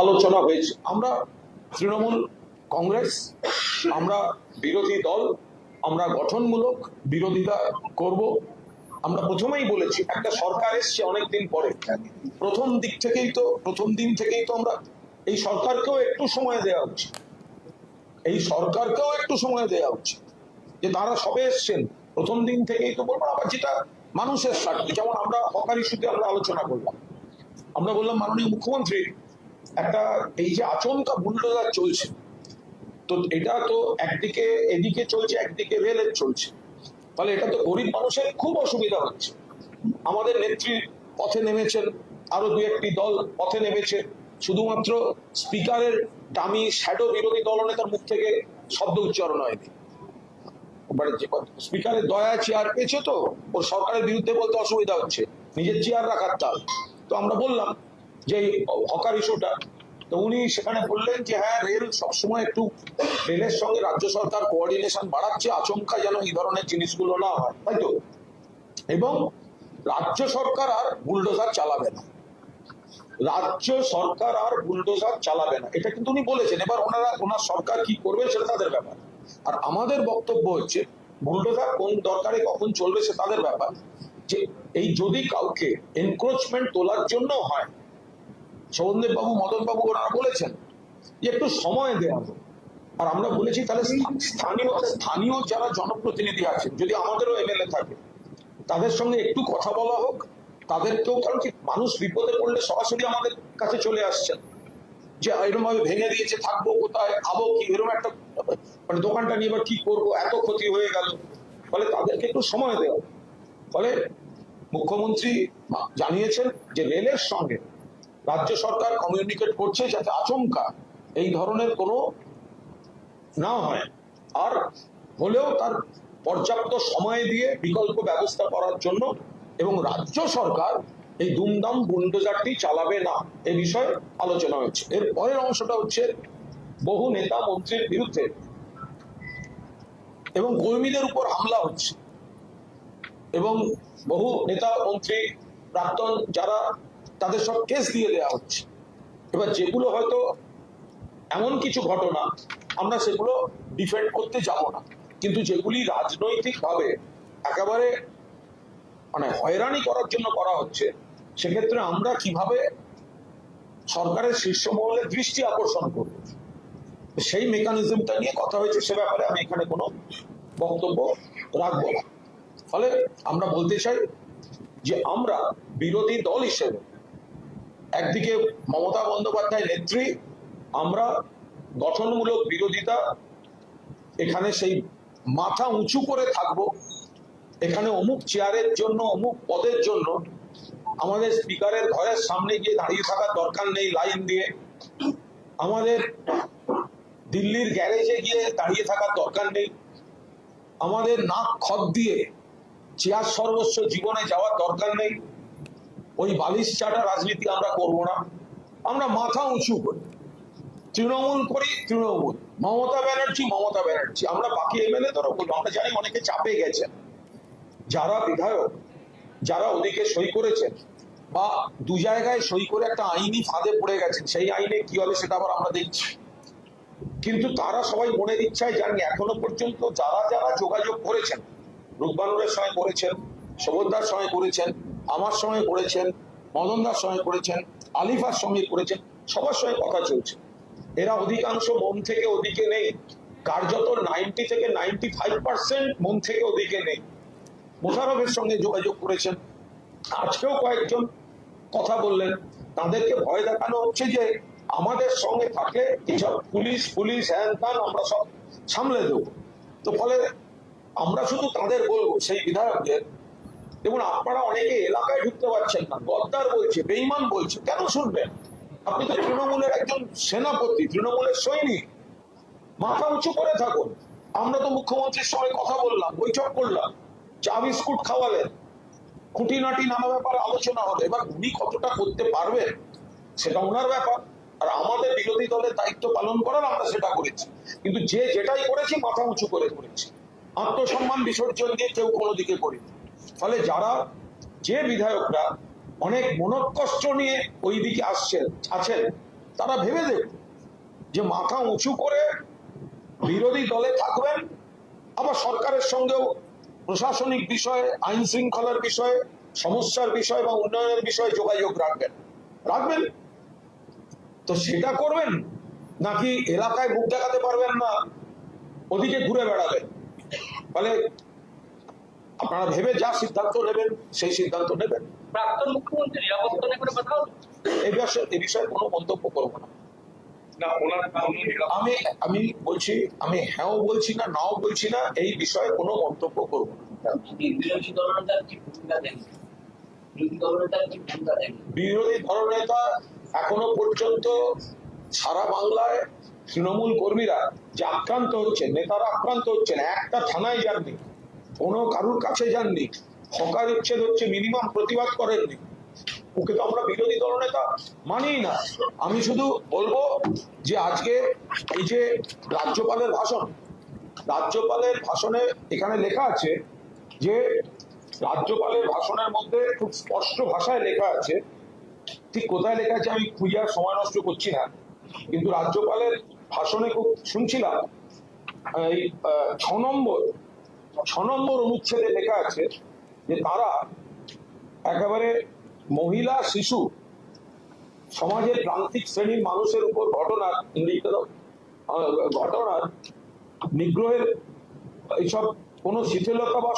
আলোচনা হয়েছে। আমরা তৃণমূল কংগ্রেস, আমরা বিরোধী দল, আমরা গঠনমূলক বিরোধিতা করব। আমরা প্রথমেই বলেছি একটা সরকার এসছে অনেকদিন পরে, প্রথম দিন থেকেই তো আমরা এই সরকারকেও একটু সময় দেওয়া উচিত, যে তারা সবে এসছেন, প্রথম দিন থেকেই তো বলবো। আবার যেটা মানুষের স্বার্থে, যেমন আমরা হকার ইস্যুতে আমরা আলোচনা করলাম, আমরা বললাম মাননীয় মুখ্যমন্ত্রী, একটা এই যে আচমকা বুলডোজার চলছে, তো এটা তো একদিকে এদিকে চলছে, একদিকে রেলের চলছে, ফলে এটা তো গরিব মানুষের খুব অসুবিধা হচ্ছে। আমাদের নেত্রী পথে নেমেছেন, আরো দু একটি দল পথে নেমেছে, শুধুমাত্র স্পিকারের দামি শ্যাডো বিরোধী দলনেতার মুখ থেকে শব্দ উচ্চারণ হয়নি। স্পিকারের দয়া চেয়ার পেয়েছে, তো ওর সরকারের বিরুদ্ধে বলতে অসুবিধা হচ্ছে, নিজের চেয়ার রাখার তাল। তো আমরা বললাম যে হকার ইস্যুটা, তো উনি সেখানে বললেন যে হ্যাঁ, রেল সবসময় একটু রেলের সঙ্গে রাজ্য সরকার কোঅর্ডিনেশন বাড়াচ্ছে, আচমকা যেন এই ধরনের জিনিসগুলো না হয়, তাই তো। এবং রাজ্য সরকার আর বুলডোজার চালাবে না, এটা কিন্তু উনি বলেছেন। এবার ওনার সরকার কি করবে সেটা তাদের ব্যাপার, আর আমাদের বক্তব্য হচ্ছে বুলডোজার কোন দরকারে কখন চলবে সে তাদের ব্যাপার। যে এই যদি কাউকে এনক্রোচমেন্ট তোলার জন্য হয়, সৌন্দীপ বাবু, মদন বাবু ওনারা বলেছেন যে একটু সময় দেওয়া হোক, আর আমরা বলেছি তাহলে স্থানীয় যারা জনপ্রতিনিধি আছেন, যদি আমাদেরও এমএলএ থাকে, তাদের সঙ্গে একটু কথা বলা হোক, তাদেরকেও, কারণ কি মানুষ বিপদে পড়লে সরাসরি আমাদের কাছে চলে আসছেন যে এরকম ভাবে ভেঙে দিয়েছে, থাকবো কোথায়, খাবো কি, এরকম একটা মানে দোকানটা নিয়ে এবার কি করবো, এত ক্ষতি হয়ে গেল, ফলে তাদেরকে একটু সময় দেওয়া। ফলে মুখ্যমন্ত্রী জানিয়েছেন যে রেলের সঙ্গে রাজ্য সরকার কমিউনিকেট করছে যাতে আচমকা এই ধরনের কোনো না হয়, আর হলেও তার পর্যাপ্ত সময় দিয়ে বিকল্প ব্যবস্থা করার জন্য, এবং রাজ্য সরকার এই দুমদাম বুলডোজারটি চালাবে না, এ বিষয়ে আলোচনা হচ্ছে। এর পরের অংশটা হচ্ছে বহু নেতা মন্ত্রীর বিরুদ্ধে এবং কর্মীদের উপর হামলা হচ্ছে, এবং বহু নেতা মন্ত্রী প্রাক্তন যারা, তাদের সব কেস দিয়ে দেওয়া হচ্ছে। এবার যেগুলো হয়তো এমন কিছু ঘটনা, আমরা সেগুলো ডিফেন্ড করতে যাব না, কিন্তু যেগুলি রাজনৈতিক ভাবে একেবারে মানে হয়রানি করার জন্য করা হচ্ছে, সেক্ষেত্রে আমরা কিভাবে সরকারের শীর্ষ মহলের দৃষ্টি আকর্ষণ করব, সেই মেকানিজমটা নিয়ে কথা হয়েছে। সে ব্যাপারে আমি এখানে কোনো বক্তব্য রাখবো না। ফলে আমরা বলতে চাই যে আমরা বিরোধী দল হিসেবে একদিকে মমতা বন্দ্যোপাধ্যায় নেত্রী, আমরা গঠনমূলক বিরোধিতা, এখানে সেই মাথা উঁচু করে থাকবো, এখানে অমুক চেয়ারের জন্য, অমুক পদের জন্য আমাদের স্পিকারের ঘরের সামনে গিয়ে দাঁড়িয়ে থাকার দরকার নেই লাইন দিয়ে, আমাদের দিল্লির গ্যারেজে গিয়ে দাঁড়িয়ে থাকার দরকার নেই, আমাদের নাক খত দিয়ে চেয়ার সর্বস্ব জীবনে যাওয়ার দরকার নেই। ওই বালিশ চাটা রাজনীতি আমরা করব না, আমরা মাথা উঁচু করি, তৃণমূল করি তৃণমূল, মমতা ব্যানার্জি, আমরা বাকি এমএলএ ধরো বলবো। আমরা জানি অনেকে চাপে গেছেন, যারা বিধায়ক, যারা ওদিকে সই করেছেন বা দু জায়গায় সই করে একটা আইনি ফাঁদে পড়ে গেছেন, সেই আইনে কি হবে সেটা আবার আমরা দেখছি। কিন্তু তারা সবাই মনের ইচ্ছায় জানি, এখনো পর্যন্ত যারা যারা যোগাযোগ করেছেন, রূপবানুরের সঙ্গে করেছেন, সুভদ্রার সঙ্গে করেছেন, আমার সঙ্গে করেছেন, মদনদার সঙ্গে করেছেন, আলিফার সঙ্গে করেছেন, সবার সঙ্গে কথা চলছে। এরা অধিকাংশ মন থেকে ওদিকে নেই, কার্যত 90 থেকে 95% মন থেকে ওদিকে নেই। মোশাররফের সঙ্গে যোগাযোগ করেছেন, আজকেও কয়েকজন কথা বললেন, তাদেরকে ভয় দেখানো হচ্ছে যে আমাদের সঙ্গে থাকলে এইসব পুলিশ হ্যান ত্যান আমরা সব সামলে দেবো। তো ফলে আমরা শুধু তাদের বলবো, সেই বিধায়কদের, দেখুন আপনারা অনেকে এলাকায় ঢুকতে পারছেন না, গদ্দার বলছে, বেঈমান বলছে, কেন শুনবেন? আপনি তো তৃণমূলের একজন সেনাপতি, তৃণমূলের সৈনিক, মাথা উঁচু করে থাকুন। আমরা তো মুখ্যমন্ত্রীর সঙ্গে কথা বললাম, বৈঠক করলাম, চা বিস্কুট খাওয়ালেন, খুঁটিনাটি নানা ব্যাপারে আলোচনা হলো। এবার উনি কতটা করতে পারবেন সেটা ওনার ব্যাপার, আর আমাদের বিরোধী দলের দায়িত্ব পালন করার আমরা সেটা করেছি। কিন্তু যে যেটাই করেছি মাথা উঁচু করে করেছি, আত্মসম্মান বিসর্জন দিয়ে কেউ কোনো দিকে করিনি। ফলে যে বিধায়করা অনেক মনোকষ্ট নিয়ে ওই দিকে আছেন, তারা ভেবে দেবে যে মাথা উঁচু করে বিরোধী দলে থাকবেন, আবার সরকারের সঙ্গেও প্রশাসনিক বিষয়ে, আইন শৃঙ্খলার বিষয়ে, সমস্যার বিষয় বা উন্নয়নের বিষয়ে যোগাযোগ রাখবেন। তো সেটা করবেন, নাকি এলাকায় মুখ দেখাতে পারবেন না, ওদিকে ঘুরে বেড়াবেন? ফলে আপনারা ভেবে যা সিদ্ধান্ত নেবেন সেই সিদ্ধান্ত নেবেন। প্রাক্তন মুখ্যমন্ত্রী নিরাপত্তা নিয়ে কোনো কথা হলো? এই বিষয়ে কোনো মন্তব্য করবো না। আমি বলছি, আমি হ্যাঁও বলছি না, নাও বলছি না, এই বিষয়ে কোনো মন্তব্য করবো না। বিরোধী দলনেতার কি ভূমিকা দেখেন? বিরোধী দলনেতা এখনো পর্যন্ত সারা বাংলায় তৃণমূল কর্মীরা যে আক্রান্ত হচ্ছেন, নেতারা আক্রান্ত হচ্ছেন, একটা থানায় যাননি, কোনো কারুর কাছে যাননি, হকার উচ্ছেদ হচ্ছে মিনিমাম প্রতিবাদ করেননি, ওকে তো আমরা বিরোধী দলনেতা মানি না। আমি শুধু বলবো যে আজকে এই যে রাজ্যপালের ভাষণে এখানে লেখা আছে যে রাজ্যপালের ভাষণের মধ্যে খুব স্পষ্ট ভাষায় লেখা আছে, ঠিক কোথায় লেখা আছে আমি খুঁজে আর সময় নষ্ট করছি না, কিন্তু রাজ্যপালের ভাষণে খুব শুনছিলাম এই 6 নম্বর অনুচ্ছেদে লেখা আছে যে তারা একেবারে মহিলা, শিশু, সমাজের প্রান্তিক শ্রেণীর মানুষের উপর ঘটনার নিগ্রহের এইসব কোনো শিথিলতা বা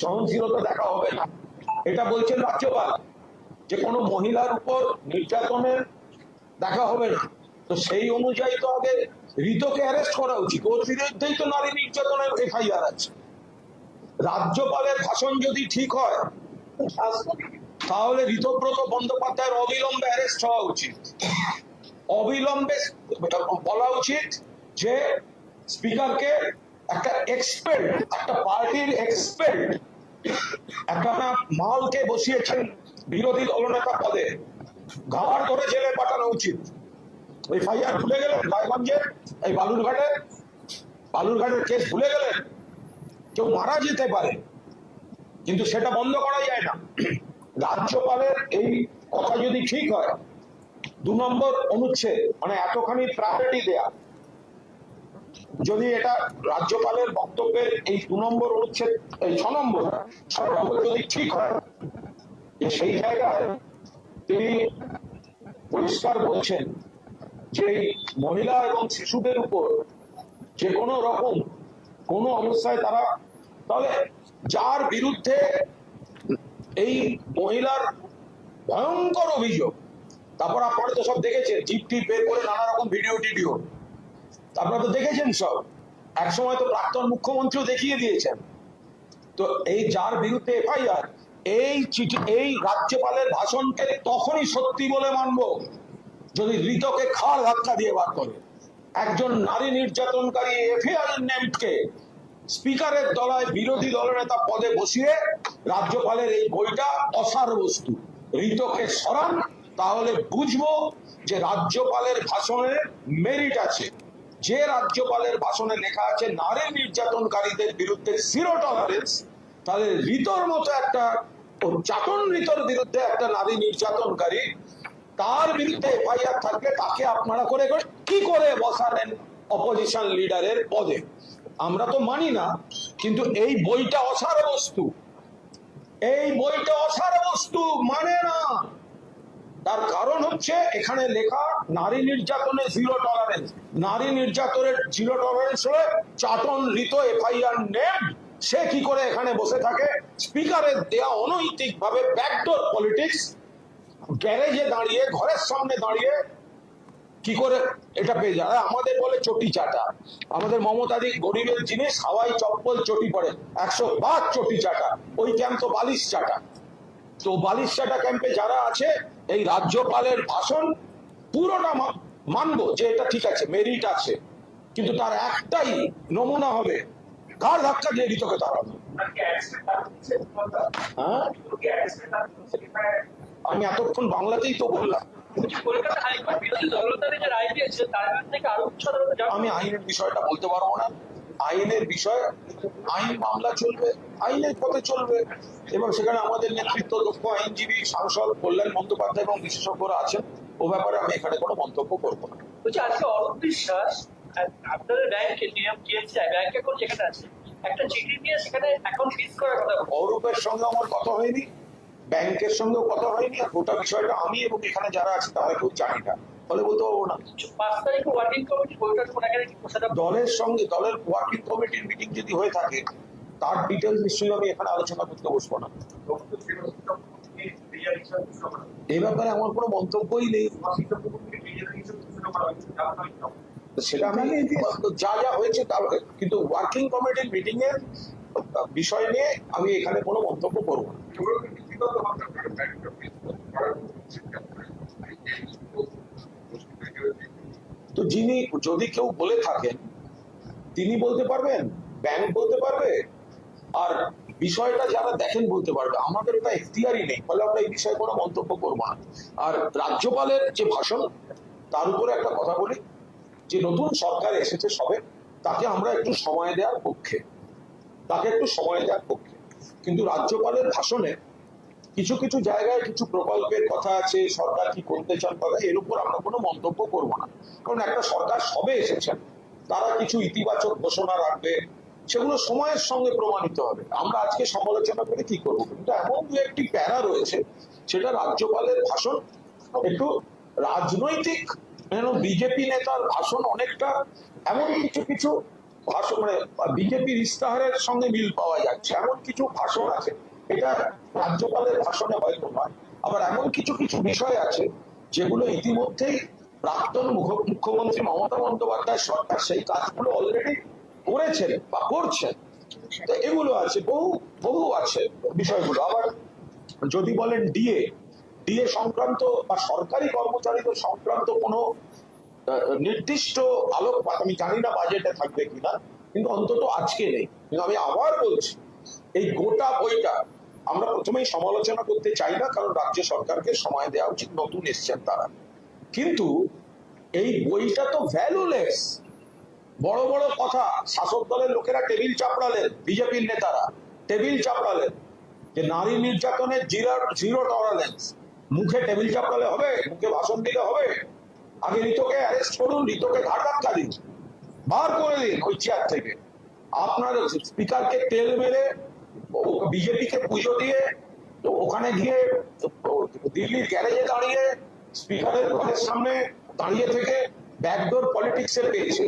সহনশীলতা দেখা হবে না। এটা বলছেন রাজ্যপাল, যে কোনো মহিলার উপর নির্যাতনের দেখা হবে না। তো সেই অনুযায়ী তো আগে ঋতকে অ্যারেস্ট করা উচিত, ওর বিরুদ্ধেই তো নারী নির্যাতনের এফআইআর আছে। রাজ্যপালের ভাষণ যদি ঠিক হয় তাহলে ঋতব্রত বন্দ্যোপাধ্যায়ের অবিলম্বে অ্যারেস্ট হওয়া উচিত। অবিলম্বে বলা উচিত যে স্পিকারকে একটা এক্সপার্ট, একটা পার্টির এক্সপার্ট একটা মালকে বসিয়েছেন বিরোধী দলনেতা পদে, ঘাড় ধরে জেলে পাঠানো উচিত। এফআইআর ভুলে গেলেন রায়গঞ্জের, এই বালুরঘাটের কেস ভুলে গেলেন? কেউ মারা যেতে পারে, কিন্তু সেটা বন্ধ করা যায় না। রাজ্যপালের এই কথা যদি ঠিক হয়, 2 নম্বর অনুচ্ছেদ মানে এতখানি প্রায়োরিটি দেয়া, যদি এটা রাজ্যপালের বক্তব্যের এই 2 নম্বর অনুচ্ছেদ, এই 6 নম্বর যদি ঠিক হয়, সেই জায়গায় তিনি পরিষ্কার বলছেন যে মহিলা এবং শিশুদের উপর যে কোনো রকম কোনো অবস্থায় তারা, তাহলে যার বিরুদ্ধে এই মহিলার ভয়ঙ্কর অভিযোগ, তারপর আপনারা তো সব দেখেছেন, জিপ টিপ বের করে নানা রকম ভিডিও, আপনারা তো দেখেছেন সব, একসময় তো প্রাক্তন মুখ্যমন্ত্রীও দেখিয়ে দিয়েছেন। তো এই যার বিরুদ্ধে এফআইআর, এই চিঠি, এই রাজ্যপালের ভাষণকে তখনই সত্যি বলে মানব যদি ঋতকে খাড় ধাক্কা দিয়ে বার করে। একজন নারী নির্যাতনকারী এফআইআর নেমকে স্পিকারের তলায় বিরোধী দলনেতা পদে বসিয়ে রাজ্যপালের এই বইটা অসার বস্তু। ঋতকে সরান, তাহলে বুঝবো যে রাজ্যপালের ভাষণে মেরিট আছে। যে রাজ্যপালের ভাষণে লেখা আছে নারী নির্যাতনকারীদের বিরুদ্ধে 0 টলারেন্স, তাহলে ঋতর মতো একটা চাটন ঋতর বিরুদ্ধে একটা নারী নির্যাতনকারী, তার বিরুদ্ধে এফআইআর থাকলে তাকে আপনারা করে কি করে বসালেন অপোজিশন লিডারের পদে? আমরা তো মানি না, কিন্তু এই বইটা অসার বস্তু, এই বইটা অসার বস্তু, মানে না। তার কারণ হচ্ছে এখানে লেখা নারী নির্যাতনে 0 টলারেন্স। নারী নির্যাতনের 0 টলারেন্স হলে চাটন ঋত এফআইআর নেম, সে কি করে এখানে বসে থাকে? স্পিকারের দেয়া অনৈতিক ভাবে ব্যাকডোর পলিটিক্স, গ্যারেজে দাঁড়িয়ে, ঘরের সামনে দাঁড়িয়ে কি করে এটা পেয়ে যায়? আমাদের বলে চটি চাটা, আমাদের মমতাদি গরিবের জিনিস, হাওয়াই চপ্পল চটি পরে, 100 বার চটি চাটা, ওই ক্যাম্প তো বালিশ চাটা। তো বালিশ চাটা ক্যাম্পে যারা আছে, এই রাজ্যপালের ভাষণ পুরোটা মানবো যে এটা ঠিক আছে, মেরিট আছে, কিন্তু তার একটাই নমুনা হবে ঘাড় ধাক্কা দিয়ে ঋতকে তাড়ানো। হ্যাঁ, আমি এতক্ষণ বাংলাতেই তো বললাম। আমি আইনের বিষয়টা বলতে পারবো না। আইনের বিষয়, আইন মামলা চলবে, আইনের পথে চলবে, এবং সেখানে আমাদের নেতৃত্ব, দক্ষ আইনজীবী, সাংসদ কল্যাণ বন্দ্যোপাধ্যায় এবং বিশেষজ্ঞরা আছেন, ও ব্যাপারে আমি এখানে কোনো মন্তব্য করবো না। বলছি আজকে অরূপ বিশ্বাস আপনাদের ব্যাংকে জিএমসি ব্যাংক অ্যাকাউন্ট যেখানে আছে একটা চিঠি দিয়ে সেখানে অ্যাকাউন্ট ফ্রিজ করার কথা বলছে। অরূপের সঙ্গে আমার কথা হয়নি, ব্যাংকের সঙ্গেও কথা হয়নি, আর গোটা বিষয়টা আমি এবং এখানে যারা আছে তারা কেউ জানি না, ফলে বলতে পারবো না। 5 তারিখে ওয়ার্কিং কমিটি বৈঠক কোনাগারে কি প্রসাদ দলের সঙ্গে দলের ওয়ার্কিং কমিটির মিটিং যদি হয়ে থাকে তার ডিটেলস নিশ্চয়ই আমি এখানে আলোচনা করতে বসবো না। এই ব্যাপারে আমার কোনো মন্তব্যই নেই। সেটা আমি যা যা হয়েছে তা, কিন্তু ওয়ার্কিং কমিটির মিটিং এর বিষয় নিয়ে আমি এখানে কোনো মন্তব্য করবো না। তো যিনি, যদি কেউ বলে থাকেন তিনি বলতে পারবেন, ব্যাংক বলতে পারবে, আর বিষয়টা যারা দেখেন বলতে পারবে। আমাদের ওটা এখতিয়ারই নেই, ফলে আমরা এই বিষয়ে কোনো মন্তব্য করবো না। আর রাজ্যপালের যে ভাষণ, তার উপরে একটা কথা বলি, যে নতুন সরকার এসেছে সবে, তাকে আমরা একটু সময় দেওয়ার পক্ষে, কিন্তু রাজ্যপালের ভাষণে কিছু কিছু জায়গায় কিছু প্রকল্পের কথা আছে, সরকার কি করতে চান কথা, এর উপর আমরা কোনো মন্তব্য করবো না। কারণ একটা সরকার সবে এসেছেন, তারা কিছু ইতিবাচক ঘোষণা রাখবে, সেগুলো সময়ের সঙ্গে প্রমাণিত হবে। আমরা আজকে সমালোচনা করে কি করবো? কিন্তু এমন দু একটি প্যারা রয়েছে, সেটা রাজ্যপালের ভাষণ একটু রাজনৈতিক, বিজেপি নেতার ভাষণ অনেকটা, এমন কিছু কিছু ভাষণ, মানে বিজেপির ইস্তাহারের সঙ্গে মিল পাওয়া যাচ্ছে, এমন কিছু ভাষণ আছে, এটা রাজ্যপালের ভাষণে হয়তো নয়। আবার এমন কিছু কিছু বিষয় আছে যেগুলো ইতিমধ্যেই প্রাক্তন মুখ্যমন্ত্রী মমতা বন্দ্যোপাধ্যায় সরকার সেই কাজগুলো অলরেডি করেছেন বা করছেন। তো এগুলো আছে, বহু আছে বিষয়গুলো। আবার যদি বলেন ডিএ সংক্রান্ত বা সরকারি কর্মচারীদের সংক্রান্ত কোনো নির্দিষ্ট আলোকপাত, আমি জানি না বাজেটে থাকবে কিনা, কিন্তু অন্তত আজকে নেই। কিন্তু আমি আবার বলছি, এই গোটা বইটা আমরা প্রথমেই সমালোচনা করতে চাই না, কারণ রাজ্য সরকারকে সময় দেওয়া উচিত, নতুন এসছেন তারা। কিন্তু এই বইটা তো ভ্যালুলেস। বড় বড় কথা শাসক দলের লোকেরা টেবিল চাপড়ালেন, বিজেপির নেতারা টেবিল চাপড়ালেন যে নারী নির্যাতনের জিরো টলারেন্স। মুখে টেবিল চাপড়ালে হবে? মুখে ভাষণ দিলে হবে? আগে ঋতুকে অ্যারেস্ট করুন, ঋতুকে ঘাট ধাক্কা দিন, বার করে দিন ওই চেয়ার থেকে। আপনার স্পিকারকে তেল মেরে, বিজেপিকে পুজো দিয়ে, তো ওখানে গিয়ে দিল্লির গ্যারেজে দাঁড়িয়ে স্পিকারের ঘরের সামনে দাঁড়িয়ে থেকে ব্যাকডোর পলিটিক্সে পেয়েছে।